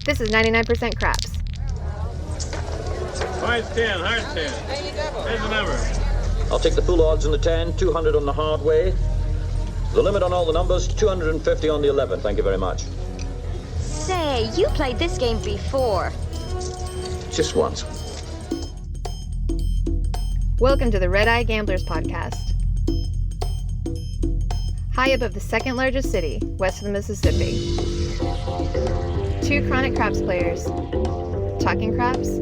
This is 99% craps. Hard 10, hard 10. Here's the number. I'll take the full odds on the 10, 200 on the hard way. The limit on all the numbers, 250 on the 11. Thank you very much. Say, you played this game before. Just once. Welcome to the Red Eye Gamblers podcast. High above the second largest city, west of the Mississippi. Two chronic craps players, talking craps,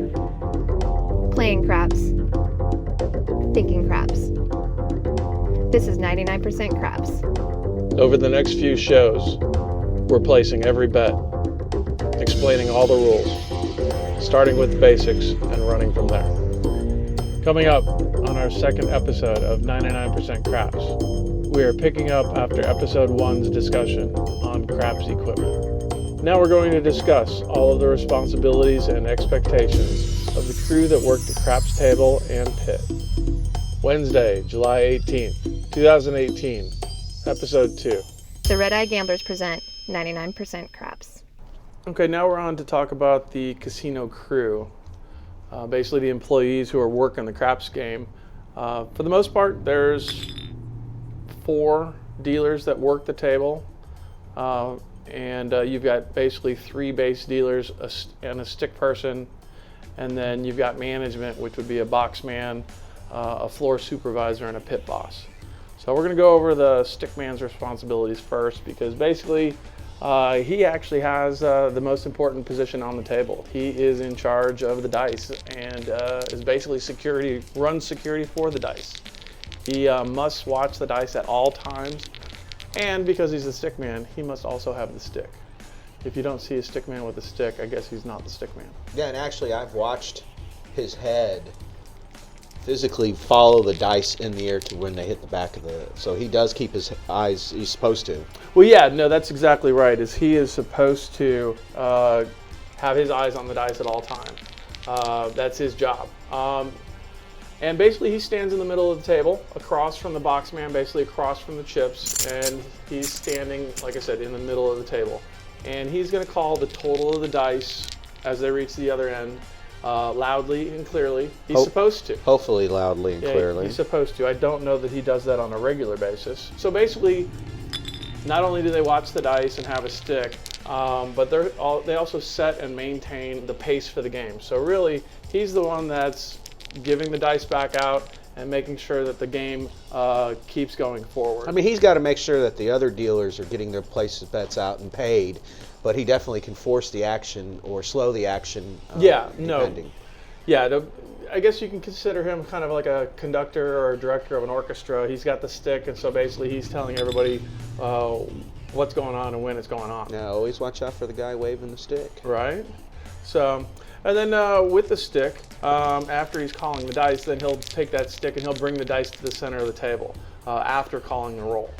playing craps, thinking craps. This is 99% craps. Over the next few shows, we're placing every bet, explaining all the rules, starting with the basics and running from there. Coming up on our second episode of 99% Craps, we are picking up after episode 1's discussion on craps equipment. Now we're going to discuss all of the responsibilities and expectations of the crew that work the craps table and pit. Wednesday, July 18th, 2018, episode 2. The Red Eye Gamblers present 99% craps. Okay, now we're on to talk about the casino crew. Basically the employees who are working the craps game. For the most part, there's 4 dealers that work the table. And you've got basically 3 base dealers and a stick person. And then you've got management, which would be a boxman, a floor supervisor, and a pit boss. So we're going to go over the stickman's responsibilities first, because basically he actually has the most important position on the table. He is in charge of the dice and is basically runs security for the dice. He must watch the dice at all times, and because he's a stickman, he must also have the stick. If you don't see a stickman with a stick, I guess he's not the stickman. Yeah, and actually I've watched his head physically follow the dice in the air to when they hit the back of the... So he does keep his eyes, he's supposed to. Well, yeah, no, that's exactly right. He is supposed to have his eyes on the dice at all times. That's his job. And basically he stands in the middle of the table, across from the boxman, basically across from the chips, and he's standing, like I said, in the middle of the table. And he's going to call the total of the dice as they reach the other end, loudly and clearly. He's supposed to. Hopefully loudly and clearly. He's supposed to. I don't know that he does that on a regular basis. So basically, not only do they watch the dice and have a stick, but they also set and maintain the pace for the game. So really, he's the one that's giving the dice back out and making sure that the game keeps going forward. I mean, he's got to make sure that the other dealers are getting their places bets out and paid, but he definitely can force the action or slow the action. Depending. I guess you can consider him kind of like a conductor or a director of an orchestra. He's got the stick, and so basically he's telling everybody what's going on and when it's going on. Now, always watch out for the guy waving the stick. Right. So, and then with the stick, after he's calling the dice, then he'll take that stick and he'll bring the dice to the center of the table after calling the roll.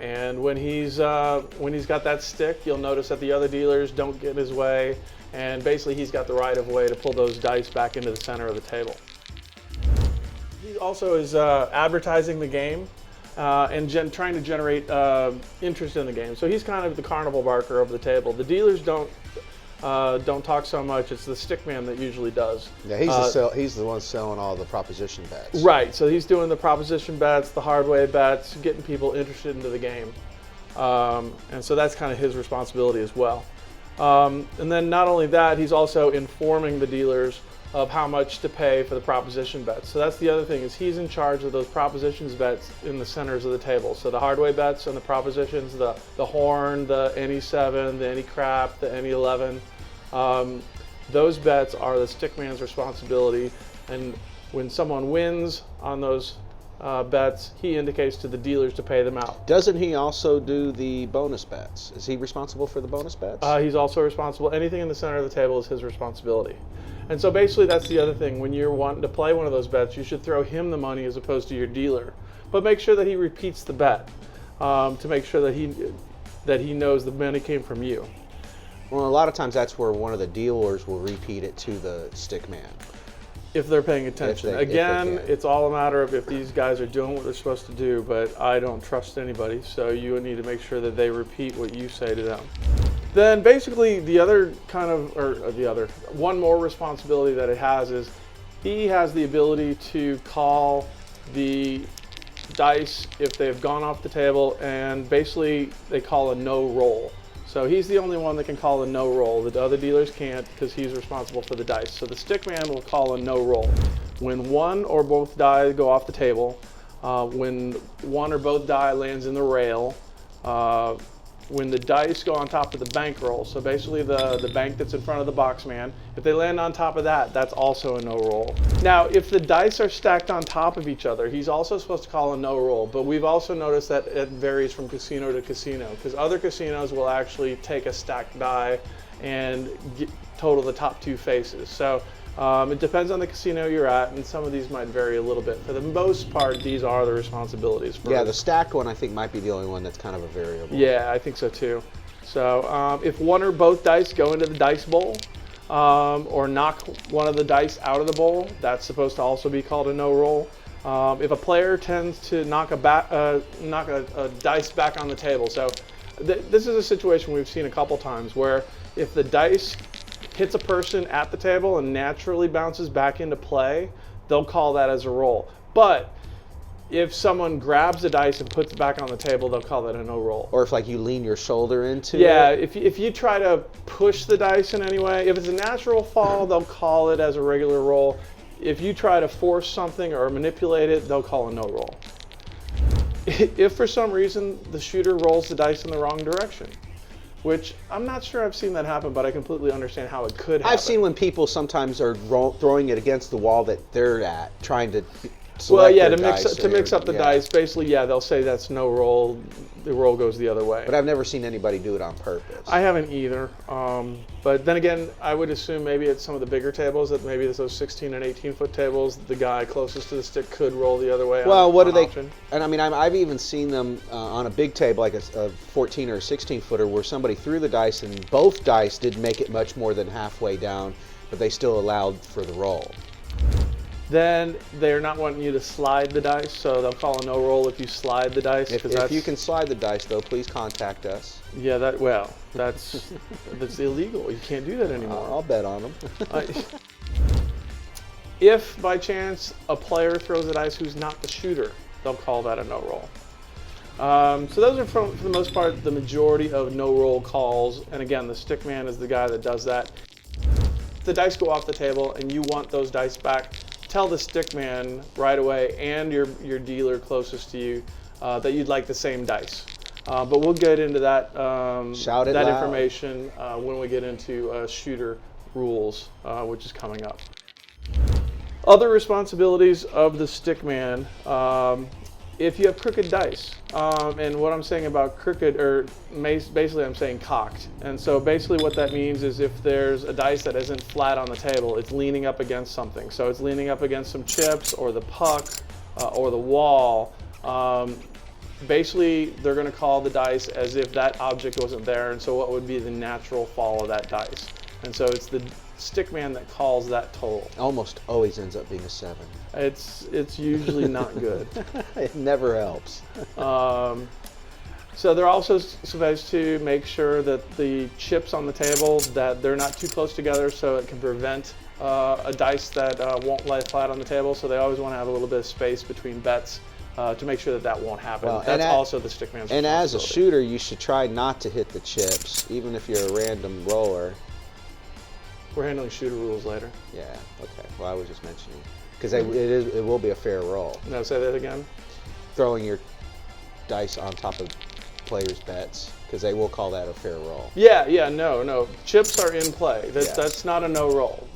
And when he's got that stick, you'll notice that the other dealers don't get in his way, and basically he's got the right of way to pull those dice back into the center of the table. He also is advertising the game and trying to generate interest in the game. So he's kind of the carnival barker of the table. The dealers don't talk so much. It's the stickman that usually does. Yeah, he's the one selling all the proposition bets. Right, so he's doing the proposition bets, the hard way bets, getting people interested into the game. And so that's kind of his responsibility as well. And then not only that, he's also informing the dealers of how much to pay for the proposition bets. So that's the other thing, is he's in charge of those propositions bets in the centers of the table. So the hard way bets and the propositions, the horn, the any 7, the any crap, the any 11. Those bets are the stickman's responsibility, and when someone wins on those bets, he indicates to the dealers to pay them out. Doesn't he also do the bonus bets? Is he responsible for the bonus bets? He's also responsible. Anything in the center of the table is his responsibility. And so basically that's the other thing. When you're wanting to play one of those bets, you should throw him the money as opposed to your dealer. But make sure that he repeats the bet to make sure that he knows the money came from you. Well, a lot of times that's where one of the dealers will repeat it to the stickman. If they're paying attention. Again, it's all a matter of if these guys are doing what they're supposed to do, but I don't trust anybody, so you need to make sure that they repeat what you say to them. Then basically the other kind of, one more responsibility that it has is he has the ability to call the dice if they've gone off the table, and basically they call a no roll. So he's the only one that can call a no roll. The other dealers can't because he's responsible for the dice. So the stickman will call a no roll. When one or both die go off the table, when one or both die lands in the rail, when the dice go on top of the bankroll, so basically the bank that's in front of the Boxman, if they land on top of that, that's also a no roll. Now, if the dice are stacked on top of each other, he's also supposed to call a no roll, but we've also noticed that it varies from casino to casino, because other casinos will actually take a stacked die and total the top two faces. So it depends on the casino you're at, and some of these might vary a little bit. For the most part, these are the responsibilities. Yeah, the stacked one I think might be the only one that's kind of a variable. Yeah, I think so too. So if one or both dice go into the dice bowl, or knock one of the dice out of the bowl, that's supposed to also be called a no roll. If a player tends to knock a dice back on the table, so this is a situation we've seen a couple times where if the dice hits a person at the table and naturally bounces back into play, they'll call that as a roll. But if someone grabs the dice and puts it back on the table, they'll call that a no roll. Or if like you lean your shoulder into it. If you try to push the dice in any way, if it's a natural fall, they'll call it as a regular roll. If you try to force something or manipulate it, they'll call a no roll. If for some reason the shooter rolls the dice in the wrong direction, which I'm not sure I've seen that happen, but I completely understand how it could happen. I've seen when people sometimes are throwing it against the wall that they're at, trying to select to mix up the dice. Basically, they'll say that's no roll. The roll goes the other way. But I've never seen anybody do it on purpose. I haven't either. But then again, I would assume maybe at some of the bigger tables, that maybe those 16 and 18-foot tables, the guy closest to the stick could roll the other way. Well, what do they? And I mean, I've even seen them on a big table, like a 14 or a 16-footer, where somebody threw the dice and both dice didn't make it much more than halfway down, but they still allowed for the roll. Then they're not wanting you to slide the dice, so they'll call a no roll if you slide the dice. If you can slide the dice, though, please contact us. Yeah, that's illegal. You can't do that anymore. I'll bet on them. If by chance a player throws a dice who's not the shooter, they'll call that a no roll. So those are, for the most part, the majority of no roll calls. And again, the stickman is the guy that does that. If the dice go off the table and you want those dice back, tell the stickman right away and your dealer closest to you that you'd like the same dice. But we'll get into that information when we get into shooter rules, which is coming up. Other responsibilities of the stickman, if you have crooked dice, and what I'm saying about crooked, or basically I'm saying cocked. And so basically what that means is if there's a dice that isn't flat on the table, it's leaning up against something. So it's leaning up against some chips or the puck or the wall. Basically they're going to call the dice as if that object wasn't there, and so what would be the natural fall of that dice. And so it's the stickman that calls that total. Almost always ends up being a 7. It's usually not good. It never helps. So they're also supposed to make sure that the chips on the table, that they're not too close together, so it can prevent a dice that won't lay flat on the table. So they always want to have a little bit of space between bets to make sure that won't happen. Well, that's also the stickman's responsibility. And as a shooter, you should try not to hit the chips, even if you're a random roller. We're handling shooter rules later. Yeah, okay. Well, I was just mentioning. Because it will be a fair roll. No, say that again. Throwing your dice on top of players' bets, because they will call that a fair roll. Yeah, no. Chips are in play. That's not a no roll.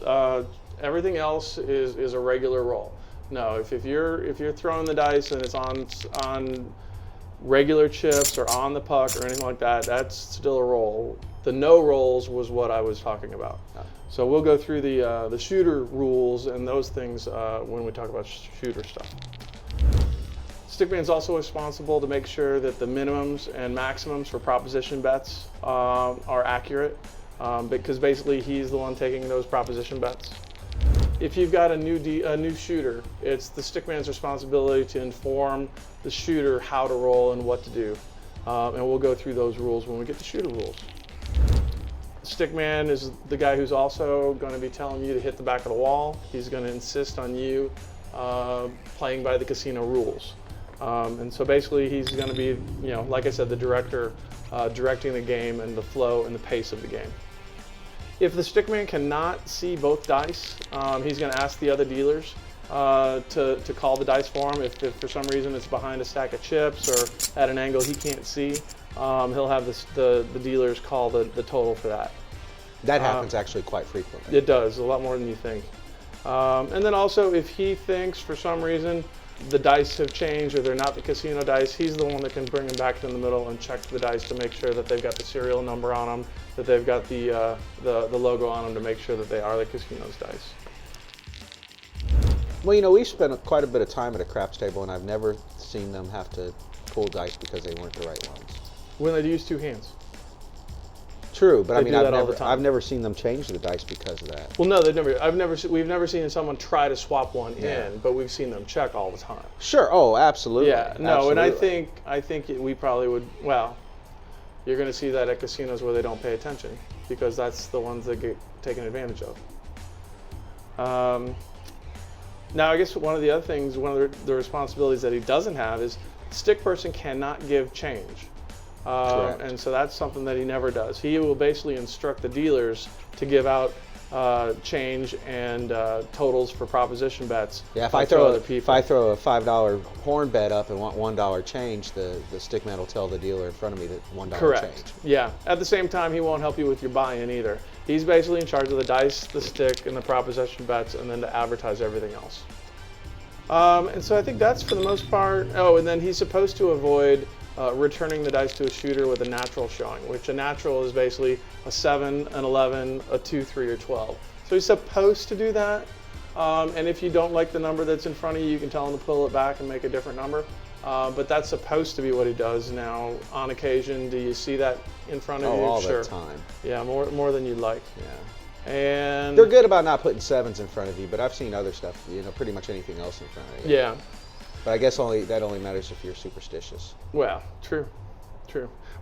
Everything else is a regular roll. No, if you're throwing the dice and it's on regular chips or on the puck or anything like that, that's still a roll. The no rolls was what I was talking about. Oh. So we'll go through the shooter rules and those things when we talk about shooter stuff. Stickman's also responsible to make sure that the minimums and maximums for proposition bets are accurate, because basically he's the one taking those proposition bets. If you've got a new shooter, it's the stickman's responsibility to inform the shooter how to roll and what to do. And we'll go through those rules when we get to shooter rules. Stickman is the guy who's also going to be telling you to hit the back of the wall. He's going to insist on you playing by the casino rules. And so basically he's going to be, you know, like I said, the director directing the game and the flow and the pace of the game. If the Stickman cannot see both dice, he's going to ask the other dealers to call the dice for him. If for some reason it's behind a stack of chips or at an angle he can't see, he'll have the dealers call the total for that. That happens actually quite frequently. It does, a lot more than you think. And then also, if he thinks for some reason the dice have changed or they're not the casino dice, he's the one that can bring them back in the middle and check the dice to make sure that they've got the serial number on them, that they've got the logo on them to make sure that they are the casino's dice. Well, you know, we've spent quite a bit of time at a craps table, and I've never seen them have to pull dice because they weren't the right ones. When they use two hands. True, but I They mean, do that all the time. I've never seen them change the dice because of that. Well, no, we've never seen someone try to swap one Yeah. in, but we've seen them check all the time. Sure. Oh, absolutely. Yeah, no, and Absolutely. I think we probably would. Well, you're going to see that at casinos where they don't pay attention because that's the ones that get taken advantage of. Now, I guess one of the other things, one of the responsibilities that he doesn't have is stick person cannot give change. Correct. And so that's something that he never does. He will basically instruct the dealers to give out change and totals for proposition bets. Yeah, if to I throw other people. if I throw a $5 horn bet up and want $1 change, the stickman will tell the dealer in front of me that $1 Correct. change. Yeah. At the same time, he won't help you with your buy-in either. He's basically in charge of the dice, the stick, and the proposition bets, and then to advertise everything else. And so I think that's for the most part. Oh, and then he's supposed to avoid returning the dice to a shooter with a natural showing, which a natural is basically a 7, an 11, a 2, 3, or 12. So he's supposed to do that. And if you don't like the number that's in front of you, you can tell him to pull it back and make a different number. But that's supposed to be what he does. Now, on occasion, do you see that in front of you? All Sure. the time. Yeah, more than you'd like. Yeah. And They're good about not putting 7s in front of you, but I've seen other stuff, you know, pretty much anything else in front of you. Yeah. But I guess that only matters if you're superstitious. Well, true.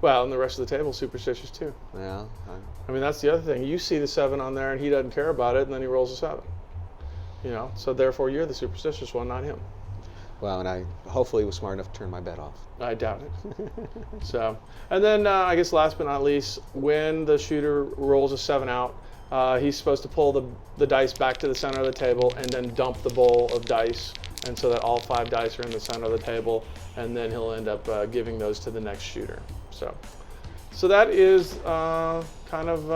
Well, and the rest of the table's superstitious too. Yeah. I mean, that's the other thing. You see the 7 on there, and he doesn't care about it, and then he rolls a 7. You know, so therefore you're the superstitious one, not him. Well, and I hopefully was smart enough to turn my bet off. I doubt it. So, and then I guess last but not least, when the shooter rolls a 7 out, he's supposed to pull the dice back to the center of the table and then dump the bowl of dice, and so that all 5 dice are in the center of the table, and then he'll end up giving those to the next shooter. So that is kind of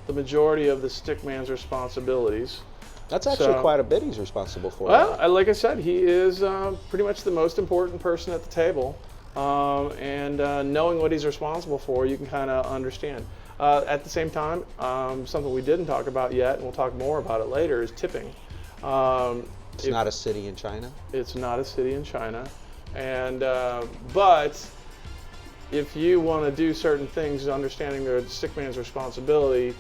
the majority of the stickman's responsibilities. That's actually So- quite a bit he's responsible for. Well, like I said, he is pretty much the most important person at the table, and knowing what he's responsible for, you can kind of understand. At the same time, something we didn't talk about yet, and we'll talk more about it later, is tipping. It's not a city in China. It's not a city in China, and but if you want to do certain things, understanding the stickman's responsibility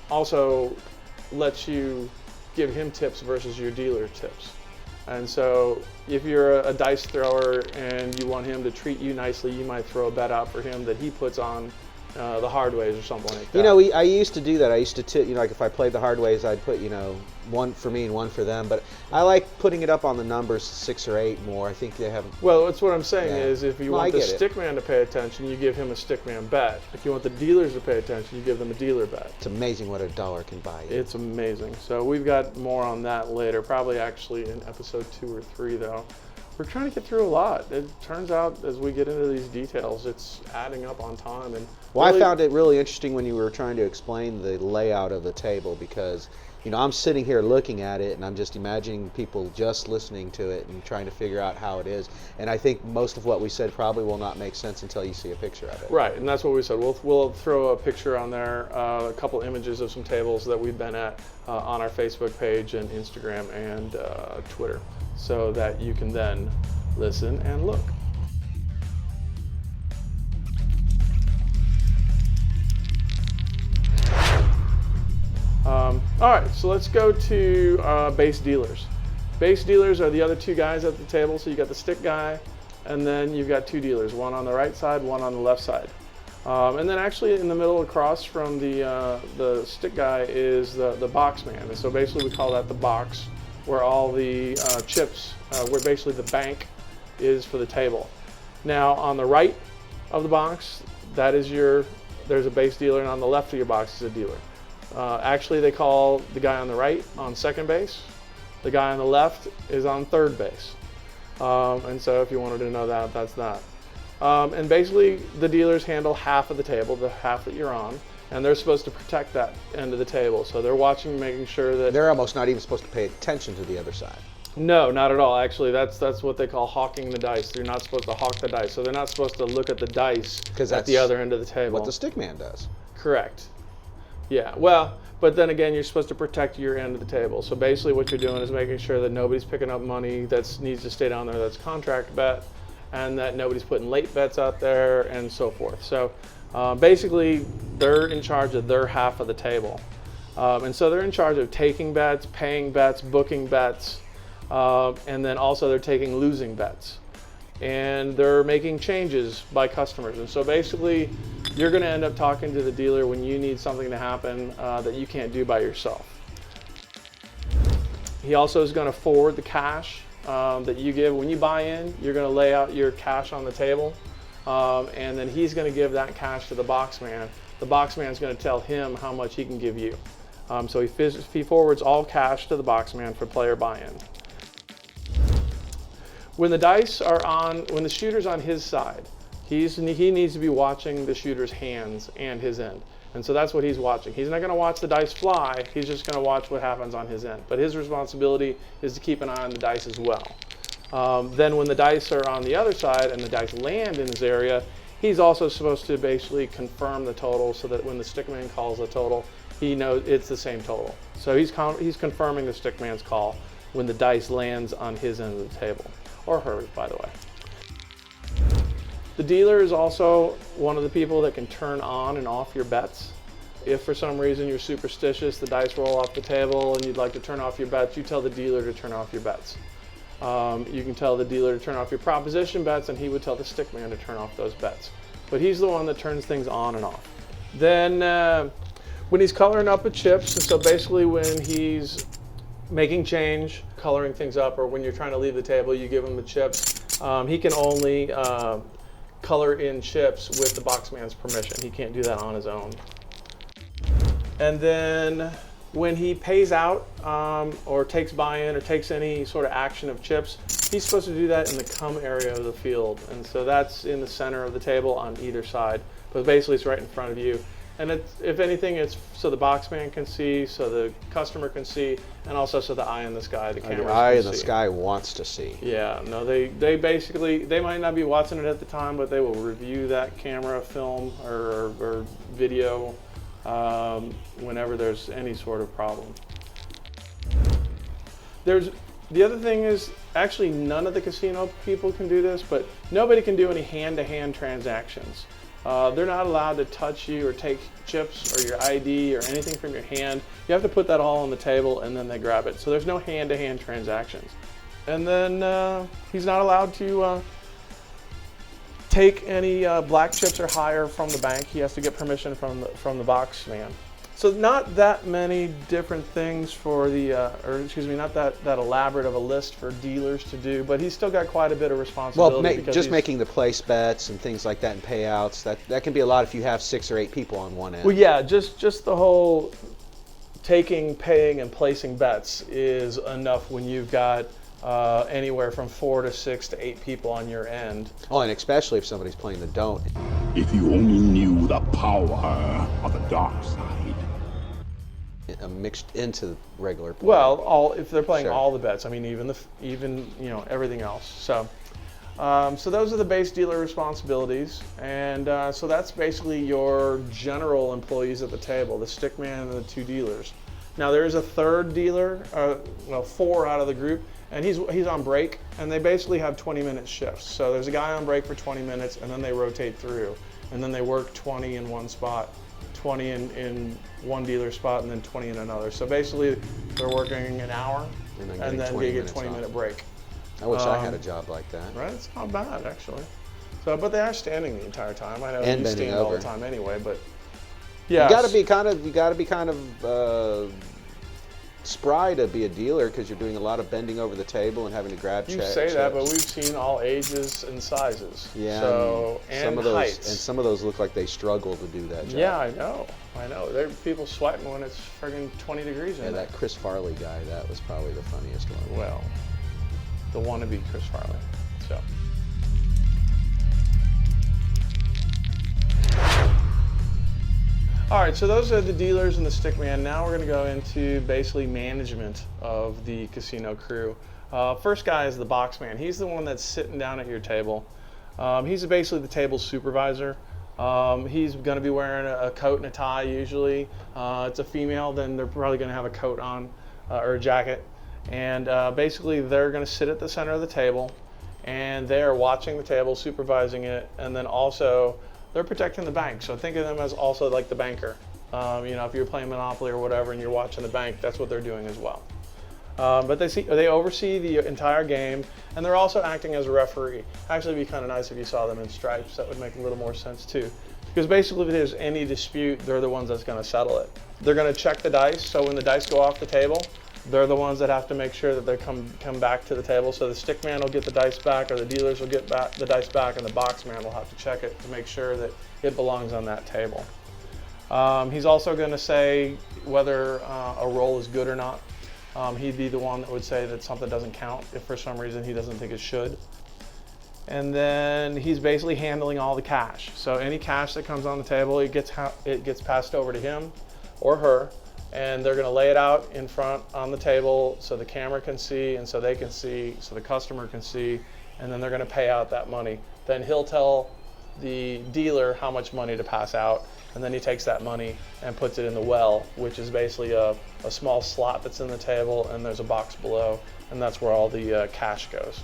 also lets you give him tips versus your dealer tips. And so if you're a dice thrower and you want him to treat you nicely, you might throw a bet out for him that he puts on the hard ways or something like that. You know, I used to do that. I used to tip, you know, like if I played the hard ways, I'd put, you know, 1 for me and 1 for them. But I like putting it up on the numbers 6 or 8 more. I think they have. Well, that's what I'm saying Yeah. is if you Well, want the I get it. stickman to pay attention, you give him a stickman bet. If you want the dealers to pay attention, you give them a dealer bet. It's amazing what $1 can buy you. It's amazing. So we've got more on that later, probably actually in episode 2 or 3 though. We're trying to get through a lot. It turns out as we get into these details, it's adding up on time. And Well, really- I found it really interesting when you were trying to explain the layout of the table because, you know, I'm sitting here looking at it and I'm just imagining people just listening to it and trying to figure out how it is. And I think most of what we said probably will not make sense until you see a picture of it. Right, and that's what we said. We'll throw a picture on there, a couple images of some tables that we've been at on our Facebook page and Instagram and Twitter, so that you can then listen and look. All right, so let's go to base dealers. Base dealers are the other 2 guys at the table. So you got the stick guy, and then you've got 2 dealers, one on the right side, one on the left side. And then actually in the middle across from the stick guy is the Boxman. And so basically we call that the box, where all the chips, where basically the bank is for the table. Now on the right of the box, there's a base dealer, and on the left of your box is a dealer. Actually they call the guy on the right on second base. The guy on the left is on third base. And so if you wanted to know that, that's that. And basically the dealers handle half of the table, the half that you're on, and they're supposed to protect that end of the table. So they're watching, making sure that... They're almost not even supposed to pay attention to the other side. No, not at all. Actually, that's what they call hawking the dice. You're not supposed to hawk the dice. So they're not supposed to look at the dice at the other end of the table. What the Stickman does. Correct. Yeah, well, but then again, you're supposed to protect your end of the table. So basically what you're doing is making sure that nobody's picking up money that needs to stay down there that's contract bet, and that nobody's putting late bets out there, and so forth. So basically, they're in charge of their half of the table. And so they're in charge of taking bets, paying bets, booking bets, and then also they're taking losing bets. And they're making changes by customers. And so basically, you're going to end up talking to the dealer when you need something to happen that you can't do by yourself. He also is going to forward the cash that you give. When you buy in, you're going to lay out your cash on the table, and then he's going to give that cash to the Boxman. The Boxman is going to tell him how much he can give you. So he forwards all cash to the Boxman for player buy-in. When the dice are on, when the shooter's on his side, he needs to be watching the shooter's hands and his end. And so that's what he's watching. He's not going to watch the dice fly, he's just going to watch what happens on his end. But his responsibility is to keep an eye on the dice as well. Then when the dice are on the other side and the dice land in his area, he's also supposed to basically confirm the total so that when the Stickman calls the total, he knows it's the same total. So he's confirming the Stickman's call when the dice lands on his end of the table. Or hers, by the way. The dealer is also one of the people that can turn on and off your bets. If for some reason you're superstitious, the dice roll off the table and you'd like to turn off your bets, you tell the dealer to turn off your bets. You can tell the dealer to turn off your proposition bets, and he would tell the Stickman to turn off those bets. But he's the one that turns things on and off. Then when he's coloring up with chips, and so basically when he's making change, coloring things up, or when you're trying to leave the table, you give him the chips. He can only color in chips with the Boxman's permission. He can't do that on his own. And then when he pays out or takes buy-in or takes any sort of action of chips, he's supposed to do that in the come area of the field. And so that's in the center of the table on either side. But basically it's right in front of you. And if anything, it's so the Boxman can see, so the customer can see, and also so the eye in the sky, the camera. The eye in the sky wants to see. Yeah, no, they basically, they might not be watching it at the time, but they will review that camera film or video whenever there's any sort of problem. The other thing is, actually none of the casino people can do this, but nobody can do any hand-to-hand transactions. They're not allowed to touch you or take chips or your ID or anything from your hand. You have to put that all on the table and then they grab it. So there's no hand-to-hand transactions. And then he's not allowed to take any black chips or higher from the bank. He has to get permission from the Boxman. So not that many different things for not that elaborate of a list for dealers to do, but he's still got quite a bit of responsibility. Well, just making the place bets and things like that and payouts, that can be a lot if you have 6 or 8 people on one end. Well, yeah, just the whole taking, paying, and placing bets is enough when you've got anywhere from 4 to 6 to 8 people on your end. Oh, and especially if somebody's playing the don't. If you only knew the power of the dark side. Mixed into regular play. Well, if they're playing Sure. all the bets, I mean, even everything else. So those are the base dealer responsibilities, and so that's basically your general employees at the table, the Stickman and the 2 dealers. Now there is a third dealer, 4 out of the group, and he's on break, and they basically have 20-minute shifts. So there's a guy on break for 20 minutes, and then they rotate through, and then they work 20 in one spot, 20 in one dealer spot, and then 20 in another. So basically they're working an hour and then they get a 20-minute break. I wish I had a job like that. Right, it's not bad actually. So, but they are standing the entire time. I know And you bending stand all over. the time anyway, but yeah. You got to be kind of spry to be a dealer because you're doing a lot of bending over the table and having to grab You chips. say that, but we've seen all ages and sizes. Yeah, So, and some of those, heights. and some of those look like they struggle to do that job. Yeah, I know. There are people sweating when it's friggin' 20 degrees in Yeah, there. that Chris Farley guy, that was probably the funniest one. Well, the wannabe Chris Farley. So. All right, so those are the dealers and the stickman. Now we're going to go into basically management of the casino crew. First guy is the boxman. He's the one that's sitting down at your table. He's basically the table supervisor. He's going to be wearing a coat and a tie usually. It's a female, then they're probably going to have a coat on or a jacket. And basically they're going to sit at the center of the table and they're watching the table, supervising it, and then also they're protecting the bank. So think of them as also like the banker. You know, if you're playing Monopoly or whatever and you're watching the bank, that's what they're doing as well. But they oversee the entire game, and they're also acting as a referee. Actually, it'd be kind of nice if you saw them in stripes. That would make a little more sense too. Because basically, if there's any dispute, they're the ones that's going to settle it. They're going to check the dice. So when the dice go off the table, they're the ones that have to make sure that they come back to the table. So the stickman will get the dice back, or the dealers will get the dice back, and the boxman will have to check it to make sure that it belongs on that table. He's also going to say whether a roll is good or not. He'd be the one that would say that something doesn't count if for some reason he doesn't think it should. And then he's basically handling all the cash. So any cash that comes on the table, it gets passed over to him or her, and they're going to lay it out in front on the table so the camera can see, and so they can see, so the customer can see, and then they're going to pay out that money. Then he'll tell the dealer how much money to pass out, and then he takes that money and puts it in the well, which is basically a small slot that's in the table, and there's a box below, and that's where all the cash goes.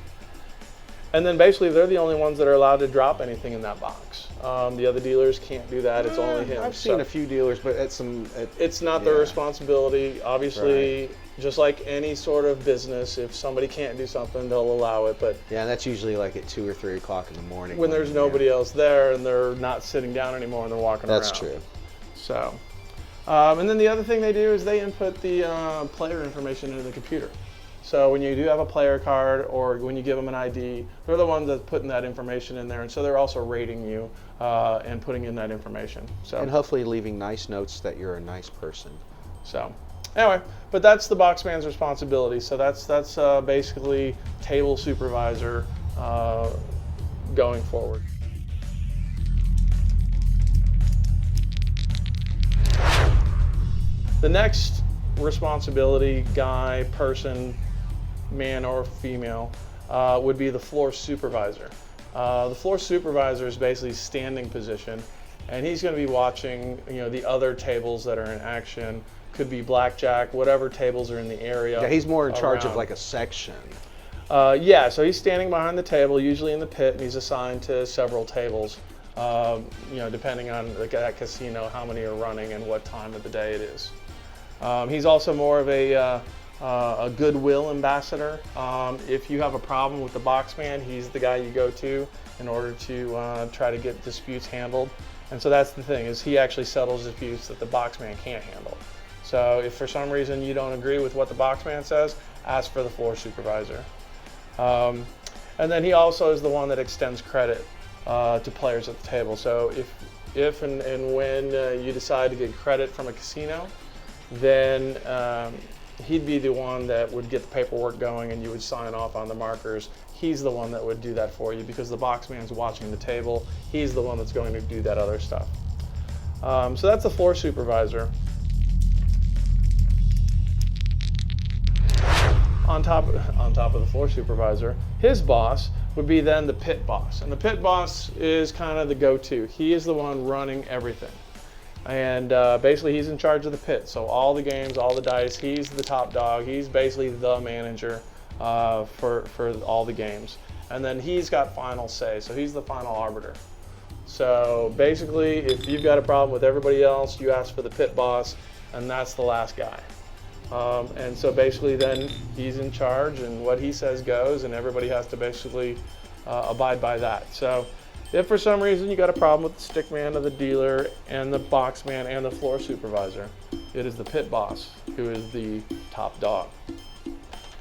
And then basically they're the only ones that are allowed to drop anything in that box. The other dealers can't do that, it's only him. I've seen a few dealers, but it's not their responsibility. Obviously, just like any sort of business, if somebody can't do something, they'll allow it. But yeah, that's usually like at 2 or 3 o'clock in the morning. when there's nobody else there and they're not sitting down anymore and they're walking around. That's true. So, and then the other thing they do is they input the player information into the computer. So when you do have a player card or when you give them an ID, they're the ones that's putting that information in there, and so they're also rating you and putting in that information. So and hopefully leaving nice notes that you're a nice person. So anyway, but that's the boxman's responsibility. So that's basically table supervisor going forward. The next responsibility guy, person, man or female, would be the floor supervisor. The floor supervisor is basically standing position, and he's going to be watching, you know, the other tables that are in action. Could be blackjack, whatever tables are in the area. Yeah, he's more in charge of around. like a section. Yeah, so he's standing behind the table, usually in the pit, and he's assigned to several tables. You know, depending on that casino, how many are running and what time of the day it is. He's also more of a goodwill ambassador. If you have a problem with the boxman, he's the guy you go to in order to try to get disputes handled. And so that's the thing, is he actually settles disputes that the boxman can't handle. So if for some reason you don't agree with what the boxman says, ask for the floor supervisor. And then he also is the one that extends credit to players at the table. So if and when you decide to get credit from a casino, then he'd be the one that would get the paperwork going and you would sign off on the markers. He's the one that would do that for you because the boxman's watching the table. He's the one that's going to do that other stuff. So that's the floor supervisor. On top of the floor supervisor, his boss would be then the pit boss. And the pit boss is kind of the go-to. He is the one running everything. And basically he's in charge of the pit. So all the games, all the dice, he's the top dog. He's basically the manager for all the games. And then he's got final say. So he's the final arbiter. So basically if you've got a problem with everybody else, you ask for the pit boss, and that's the last guy. And so basically then he's in charge, and what he says goes, and everybody has to basically abide by that. So If for some reason you got a problem with the Stickman or the dealer and the Boxman and the floor supervisor, it is the pit boss who is the top dog.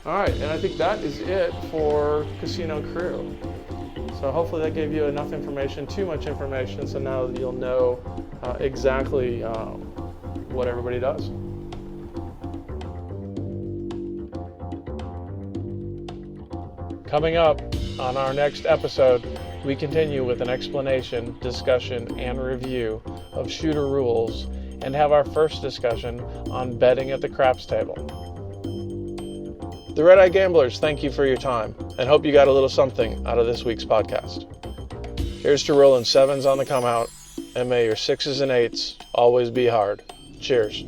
All right, and I think that is it for Casino Crew. So hopefully that gave you enough information, too much information, so now you'll know exactly what everybody does. Coming up on our next episode, we continue with an explanation, discussion, and review of shooter rules and have our first discussion on betting at the craps table. The Red Eye Gamblers, thank you for your time and hope you got a little something out of this week's podcast. Here's to rolling 7s on the come out, and may your 6s and 8s always be hard. Cheers.